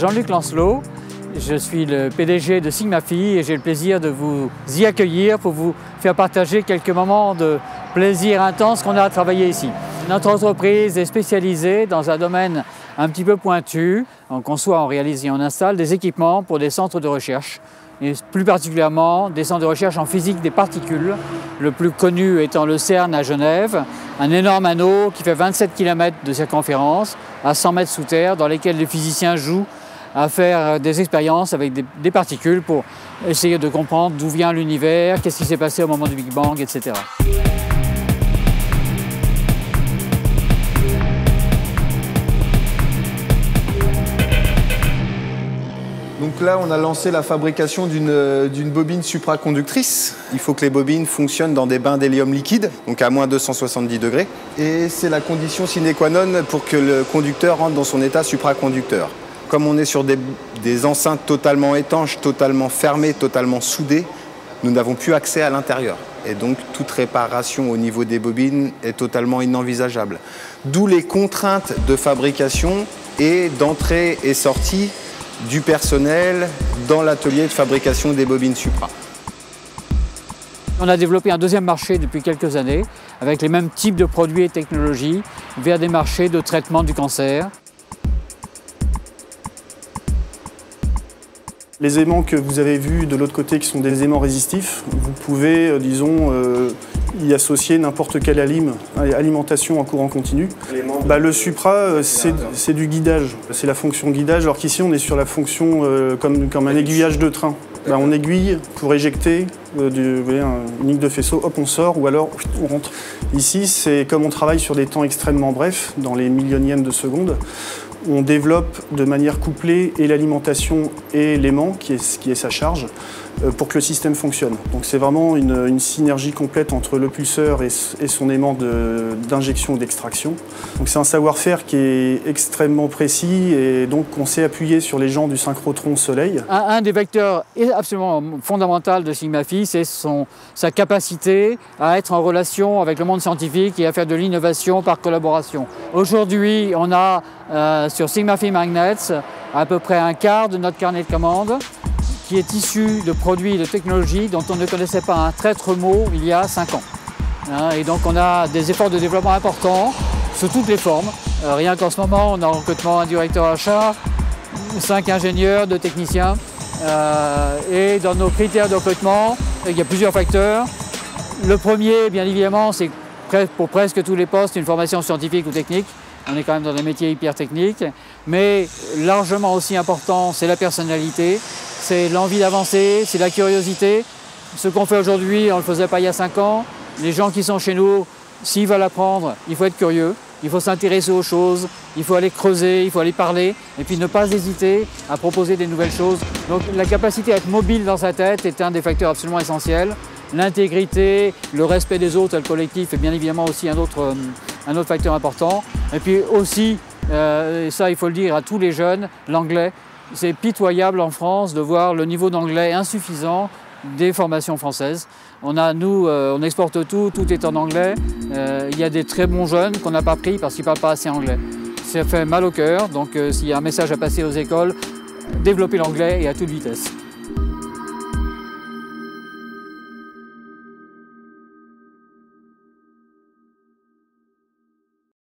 Jean-Luc Lancelot, je suis le PDG de Sigma-Fi et j'ai le plaisir de vous y accueillir pour vous faire partager quelques moments de plaisir intense qu'on a à travailler ici. Notre entreprise est spécialisée dans un domaine un petit peu pointu. On conçoit, on réalise et on installe des équipements pour des centres de recherche, et plus particulièrement des centres de recherche en physique des particules, le plus connu étant le CERN à Genève, un énorme anneau qui fait 27 km de circonférence, à 100 mètres sous terre, dans lesquels les physiciens jouent à faire des expériences avec des particules pour essayer de comprendre d'où vient l'univers, qu'est-ce qui s'est passé au moment du Big Bang, etc. Donc là, on a lancé la fabrication d'une bobine supraconductrice. Il faut que les bobines fonctionnent dans des bains d'hélium liquide, donc à moins 270 degrés. Et c'est la condition sine qua non pour que le conducteur rentre dans son état supraconducteur. Comme on est sur des enceintes totalement étanches, totalement fermées, totalement soudées, nous n'avons plus accès à l'intérieur. Et donc, toute réparation au niveau des bobines est totalement inenvisageable. D'où les contraintes de fabrication et d'entrée et sortie du personnel dans l'atelier de fabrication des bobines Supra. On a développé un deuxième marché depuis quelques années avec les mêmes types de produits et technologies vers des marchés de traitement du cancer. Les aimants que vous avez vus de l'autre côté qui sont des aimants résistifs, vous pouvez, disons, y associer n'importe quelle alimentation en courant continu. Le Supra, c'est du guidage, c'est la fonction guidage, alors qu'ici on est sur la fonction comme un aiguillage de train. On aiguille pour éjecter vous voyez, une ligne de faisceau, hop on sort ou alors on rentre. Ici, c'est comme on travaille sur des temps extrêmement brefs, dans les millionièmes de seconde, on développe de manière couplée et l'alimentation et l'aimant, qui est sa charge, pour que le système fonctionne. Donc c'est vraiment une synergie complète entre le pulseur et son aimant d'injection ou d'extraction. Donc c'est un savoir-faire qui est extrêmement précis et donc on s'est appuyé sur les gens du synchrotron Soleil. Un des vecteurs absolument fondamental de Sigma-Fi, c'est sa capacité à être en relation avec le monde scientifique et à faire de l'innovation par collaboration. Aujourd'hui, on a sur Sigma-Fi Magnets à peu près un quart de notre carnet de commandes qui est issu de produits et de technologies dont on ne connaissait pas un traître mot il y a 5 ans. Et donc on a des efforts de développement importants sous toutes les formes. Rien qu'en ce moment, on a en recrutement un directeur achat, 5 ingénieurs, 2 techniciens. Et dans nos critères de recrutement, il y a plusieurs facteurs. Le premier, bien évidemment, c'est pour presque tous les postes une formation scientifique ou technique. On est quand même dans des métiers hyper techniques. Mais largement aussi important, c'est la personnalité, c'est l'envie d'avancer, c'est la curiosité. Ce qu'on fait aujourd'hui, on ne le faisait pas il y a 5 ans. Les gens qui sont chez nous, s'ils veulent apprendre, il faut être curieux, il faut s'intéresser aux choses, il faut aller creuser, il faut aller parler, et puis ne pas hésiter à proposer des nouvelles choses. Donc la capacité à être mobile dans sa tête est un des facteurs absolument essentiels. L'intégrité, le respect des autres, le collectif est bien évidemment aussi un autre facteur important. Et puis aussi, et ça il faut le dire à tous les jeunes, l'anglais. C'est pitoyable en France de voir le niveau d'anglais insuffisant des formations françaises. On exporte tout est en anglais. Il y a des très bons jeunes qu'on n'a pas pris parce qu'ils ne parlent pas assez anglais. Ça fait mal au cœur, donc s'il y a un message à passer aux écoles, développer l'anglais et à toute vitesse.